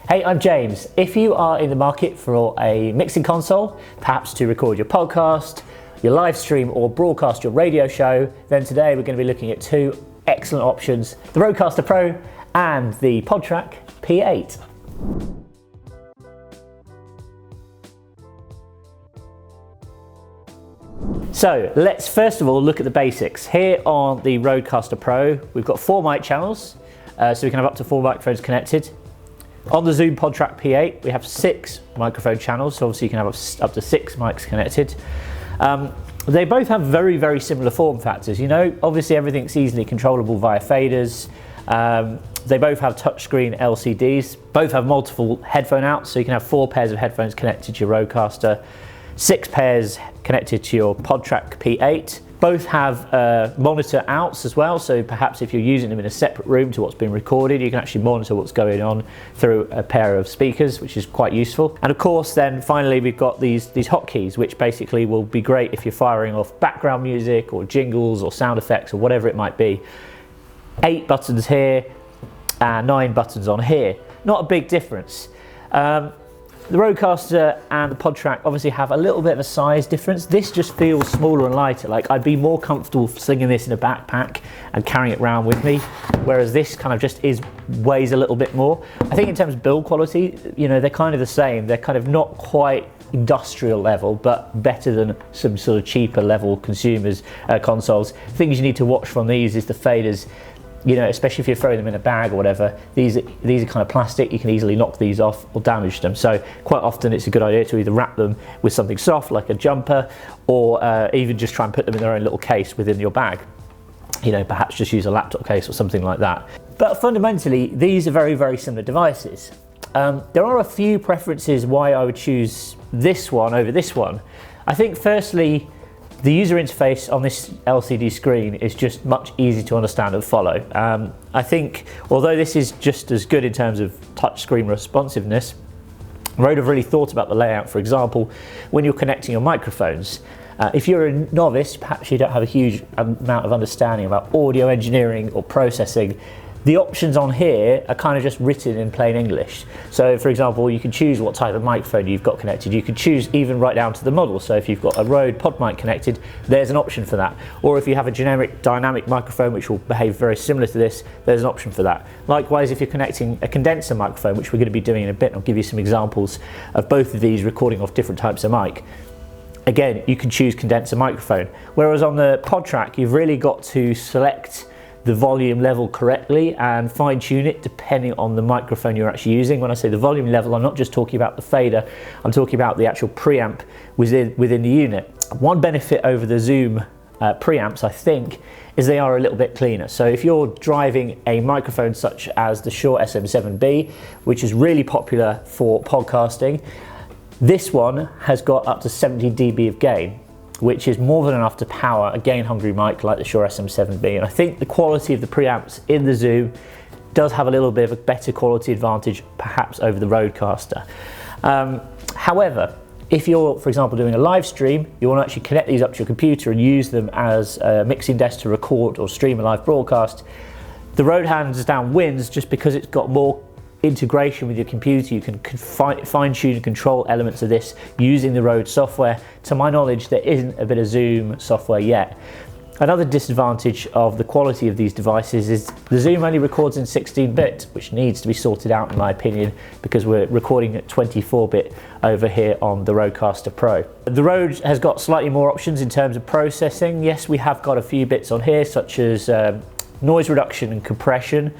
Hey, I'm James. If you are in the market for a mixing console, perhaps to record your podcast, your live stream or broadcast your radio show, then today we're going to be looking at two excellent options, the Rodecaster Pro and the PodTrak P8. So let's first of all look at the basics. Here on the Rodecaster Pro, we've got 4 mic channels, so we can have up to 4 microphones connected. On the Zoom PodTrak P8, we have 6 microphone channels, so obviously you can have up to 6 mics connected. They both have very, very similar form factors. You know, obviously everything's easily controllable via faders. They both have touchscreen LCDs, both have multiple headphone outs, so you can have 4 pairs of headphones connected to your Rodecaster, 6 pairs connected to your PodTrak P8. Both have monitor outs as well, so perhaps if you're using them in a separate room to what's been recorded, you can actually monitor what's going on through a pair of speakers, which is quite useful. And of course, then finally, we've got these hotkeys, which basically will be great if you're firing off background music or jingles or sound effects or whatever it might be. 8 buttons here and 9 buttons on here. Not a big difference. The Rodecaster and the PodTrak obviously have a little bit of a size difference. This just feels smaller and lighter. Like, I'd be more comfortable slinging this in a backpack and carrying it around with me, whereas this kind of just weighs a little bit more. I think in terms of build quality, you know, they're kind of the same. They're kind of not quite industrial level, but better than some sort of cheaper level consumers consoles. Things you need to watch from these is the faders. You know, especially if you're throwing them in a bag or whatever, these are kind of plastic. You can easily knock these off or damage them. So quite often it's a good idea to either wrap them with something soft like a jumper, or even just try and put them in their own little case within your bag. You know, perhaps just use a laptop case or something like that. But fundamentally, these are very, very similar devices. There are a few preferences why I would choose this one over this one. I think firstly, the user interface on this LCD screen is just much easier to understand and follow. I think, although this is just as good in terms of touchscreen responsiveness, Rode have really thought about the layout. For example, when you're connecting your microphones, if you're a novice, perhaps you don't have a huge amount of understanding about audio engineering or processing, the options on here are kind of just written in plain English. So for example, you can choose what type of microphone you've got connected. You can choose even right down to the model. So if you've got a Rode Podmic connected, there's an option for that. Or if you have a generic dynamic microphone, which will behave very similar to this, there's an option for that. Likewise, if you're connecting a condenser microphone, which we're going to be doing in a bit, I'll give you some examples of both of these recording off different types of mic. Again, you can choose condenser microphone. Whereas on the PodTrak, you've really got to select the volume level correctly and fine tune it depending on the microphone you're actually using. When I say the volume level, I'm not just talking about the fader, I'm talking about the actual preamp within the unit. One benefit over the Zoom preamps, I think, is they are a little bit cleaner. So if you're driving a microphone such as the Shure SM7B, which is really popular for podcasting, this one has got up to 70 dB of gain, which is more than enough to power a gain-hungry mic like the Shure SM7B. And I think the quality of the preamps in the Zoom does have a little bit of a better quality advantage, perhaps over the Rodecaster. However, if you're, for example, doing a live stream, you want to actually connect these up to your computer and use them as a mixing desk to record or stream a live broadcast, the Rode hands down wins just because it's got more integration with your computer. You can fine-tune and control elements of this using the Rode software. To my knowledge, there isn't a bit of Zoom software yet. Another disadvantage of the quality of these devices is the Zoom only records in 16-bit, which needs to be sorted out in my opinion, because we're recording at 24-bit over here on the Rodecaster Pro. The Rode has got slightly more options in terms of processing. Yes, we have got a few bits on here, such as noise reduction and compression.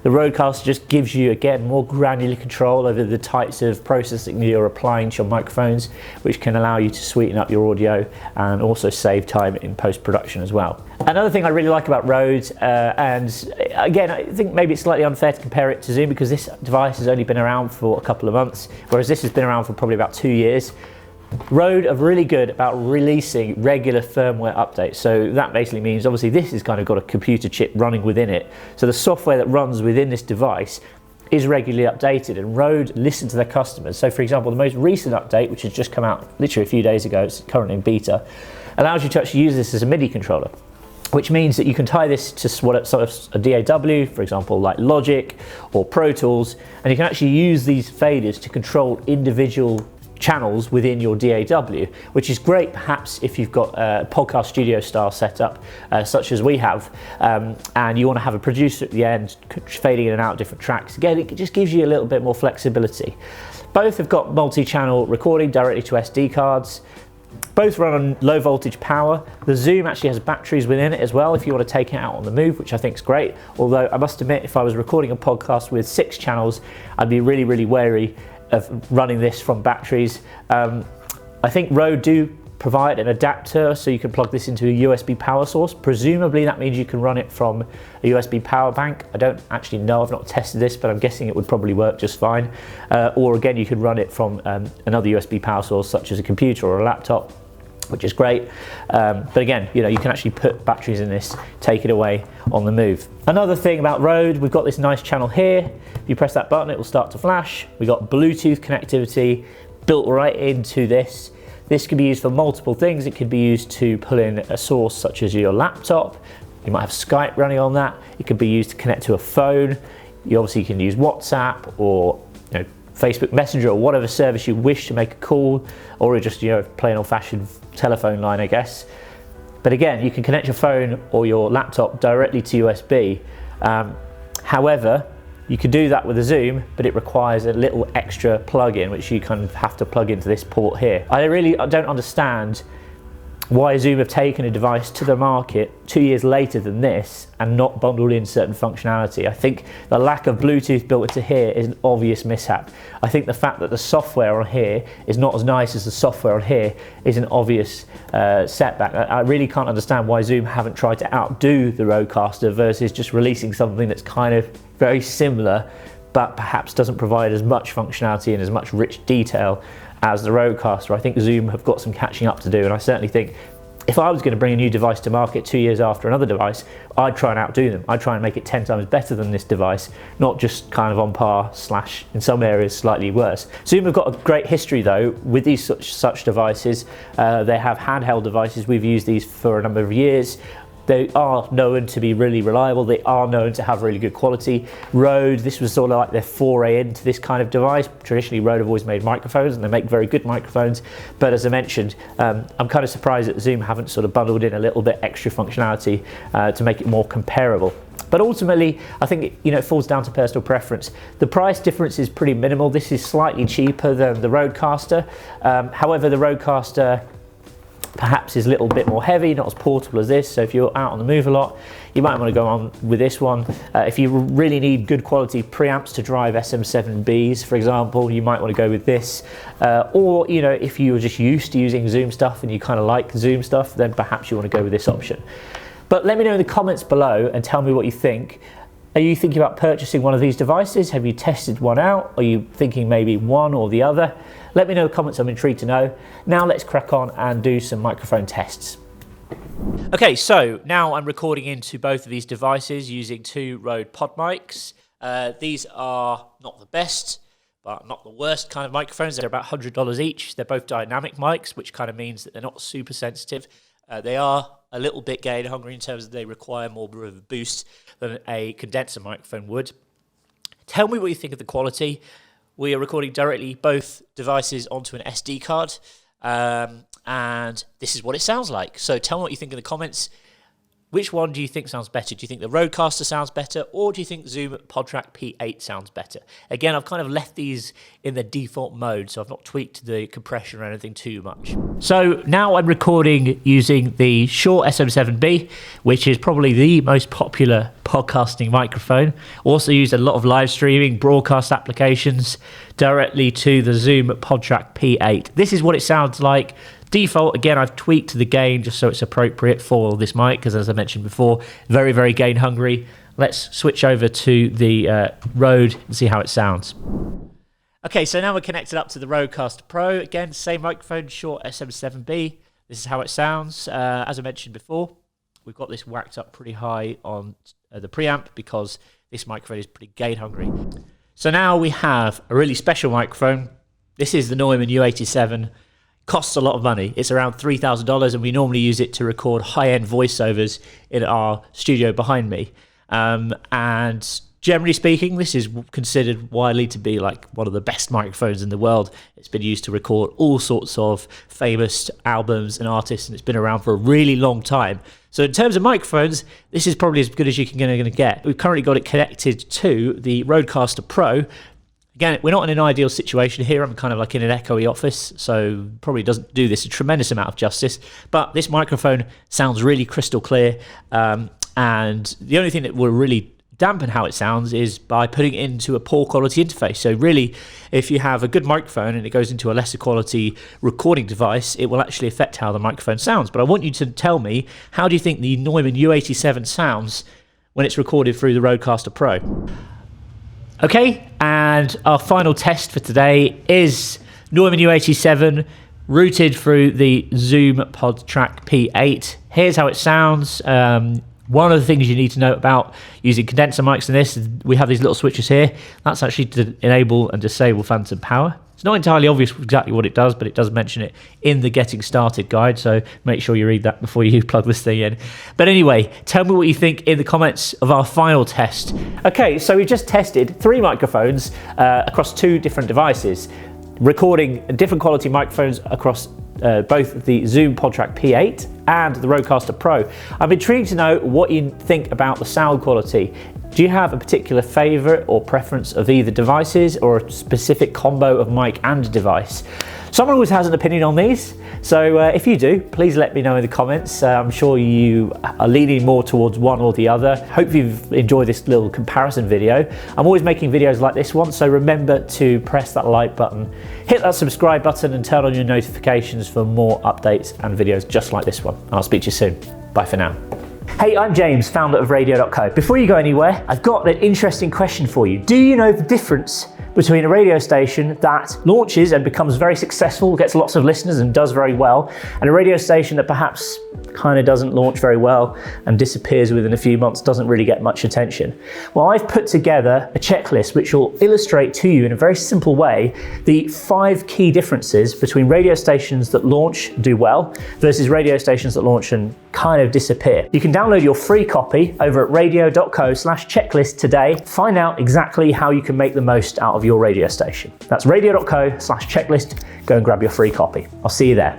The Rodecaster just gives you, again, more granular control over the types of processing that you're applying to your microphones, which can allow you to sweeten up your audio and also save time in post-production as well. Another thing I really like about Rode, and again, I think maybe it's slightly unfair to compare it to Zoom because this device has only been around for a couple of months, whereas this has been around for probably about 2 years. Rode are really good about releasing regular firmware updates. So that basically means, obviously, this has kind of got a computer chip running within it. So the software that runs within this device is regularly updated, and Rode listen to their customers. So for example, the most recent update, which has just come out literally a few days ago, it's currently in beta, allows you to actually use this as a MIDI controller. which means that you can tie this to sort of a DAW, for example, like Logic or Pro Tools, and you can actually use these faders to control individual channels within your DAW, which is great perhaps if you've got a podcast studio style setup such as we have, and you want to have a producer at the end fading in and out different tracks. Again, it just gives you a little bit more flexibility. Both have got multi-channel recording directly to SD cards. Both run on low voltage power. The Zoom actually has batteries within it as well if you want to take it out on the move, which I think is great. Although I must admit, if I was recording a podcast with 6 channels, I'd be really, really wary of running this from batteries. I think Rode do provide an adapter so you can plug this into a USB power source. Presumably that means you can run it from a USB power bank. I don't actually know, I've not tested this, but I'm guessing it would probably work just fine. Or again, you could run it from another USB power source such as a computer or a laptop, which is great. But again, you can actually put batteries in this, take it away on the move. Another thing about Rode, we've got this nice channel here. If you press that button, it will start to flash. We've got Bluetooth connectivity built right into this. This can be used for multiple things. It could be used to pull in a source such as your laptop. You might have Skype running on that. It could be used to connect to a phone. You obviously can use WhatsApp or Facebook Messenger or whatever service you wish to make a call, or just plain old-fashioned telephone line, I guess. But again, you can connect your phone or your laptop directly to USB. However, you can do that with a Zoom, but it requires a little extra plug-in, which you kind of have to plug into this port here. I don't understand why Zoom have taken a device to the market 2 years later than this and not bundled in certain functionality. I think the lack of Bluetooth built into here is an obvious mishap. I think the fact that the software on here is not as nice as the software on here is an obvious setback. I really can't understand why Zoom haven't tried to outdo the Rodecaster versus just releasing something that's kind of very similar, but perhaps doesn't provide as much functionality and as much rich detail as the Rodecaster. I think Zoom have got some catching up to do, and I certainly think if I was going to bring a new device to market 2 years after another device, I'd try and outdo them. I'd try and make it 10 times better than this device, not just kind of on par / in some areas slightly worse. Zoom have got a great history though with these such devices. They have handheld devices. We've used these for a number of years. They are known to be really reliable. They are known to have really good quality. Rode, this was sort of like their foray into this kind of device. Traditionally, Rode have always made microphones, and they make very good microphones. But as I mentioned, I'm kind of surprised that Zoom haven't sort of bundled in a little bit extra functionality to make it more comparable. But ultimately, I think it falls down to personal preference. The price difference is pretty minimal. This is slightly cheaper than the Rodecaster. However, the Rodecaster perhaps is a little bit more heavy, not as portable as this. So if you're out on the move a lot, you might want to go on with this one. If you really need good quality preamps to drive SM7Bs, for example, you might want to go with this. Or if you were just used to using Zoom stuff and you kind of like Zoom stuff, then perhaps you want to go with this option. But let me know in the comments below and tell me what you think. Are you thinking about purchasing one of these devices? Have you tested one out? Are you thinking maybe one or the other? Let me know in the comments, I'm intrigued to know. Now let's crack on and do some microphone tests. Okay, so now I'm recording into both of these devices using 2 Rode Podmics. These are not the best, but not the worst kind of microphones. They're about $100 each. They're both dynamic mics, which kind of means that they're not super sensitive. They are a little bit gain hungry in terms of they require more of a boost than a condenser microphone would. Tell me what you think of the quality. We are recording directly both devices onto an SD card, and this is what it sounds like. So tell me what you think in the comments. Which one do you think sounds better? Do you think the Rodecaster sounds better, or do you think Zoom PodTrak P8 sounds better? Again, I've kind of left these in the default mode, so I've not tweaked the compression or anything too much. So now I'm recording using the Shure SM7B, which is probably the most popular podcasting microphone. Also used a lot of live streaming, broadcast applications, directly to the Zoom PodTrak P8. This is what it sounds like. Default, again, I've tweaked the gain just so it's appropriate for this mic, because as I mentioned before, very, very gain hungry. Let's switch over to the Rode and see how it sounds. Okay, so now we're connected up to the Rodecaster Pro. Again, same microphone, Shure SM7B. This is how it sounds. As I mentioned before, we've got this whacked up pretty high on the preamp because this microphone is pretty gain hungry. So now we have a really special microphone. This is the Neumann U87 costs a lot of money. It's around $3,000, and we normally use it to record high-end voiceovers in our studio behind me. And generally speaking, this is considered widely to be like one of the best microphones in the world. It's been used to record all sorts of famous albums and artists, and it's been around for a really long time. So in terms of microphones, this is probably as good as you're going to get. We've currently got it connected to the Rodecaster Pro. Again, we're not in an ideal situation here. I'm kind of like in an echoey office, so probably doesn't do this a tremendous amount of justice. But this microphone sounds really crystal clear. And the only thing that will really dampen how it sounds is by putting it into a poor quality interface. So really, if you have a good microphone and it goes into a lesser quality recording device, it will actually affect how the microphone sounds. But I want you to tell me, how do you think the Neumann U87 sounds when it's recorded through the Rodecaster Pro? Okay, and our final test for today is Neumann U87 routed through the Zoom PodTrak P8. Here's how it sounds. One of the things you need to know about using condenser mics in this is we have these little switches here. That's actually to enable and disable phantom power. It's not entirely obvious exactly what it does, but it does mention it in the Getting Started guide, so make sure you read that before you plug this thing in. But anyway, tell me what you think in the comments of our final test. Okay, so we just tested 3 microphones across 2 different devices, recording different quality microphones across both the Zoom PodTrak P8 and the Rodecaster Pro. I'm intrigued to know what you think about the sound quality. Do you have a particular favorite or preference of either devices or a specific combo of mic and device? Someone always has an opinion on these, so if you do, please let me know in the comments. I'm sure you are leaning more towards one or the other. Hope you've enjoyed this little comparison video. I'm always making videos like this one, so remember to press that like button, hit that subscribe button, and turn on your notifications for more updates and videos just like this one. And I'll speak to you soon. Bye for now. Hey, I'm James, founder of Radio.co. Before you go anywhere, I've got an interesting question for you. Do you know the difference between a radio station that launches and becomes very successful, gets lots of listeners and does very well, and a radio station that perhaps kind of doesn't launch very well and disappears within a few months, doesn't really get much attention? Well, I've put together a checklist which will illustrate to you in a very simple way the 5 key differences between radio stations that launch, do well, versus radio stations that launch and kind of disappear. You can download your free copy over at radio.co/checklist today. Find out exactly how you can make the most out of your radio station. That's radio.co/checklist. Go and grab your free copy. I'll see you there.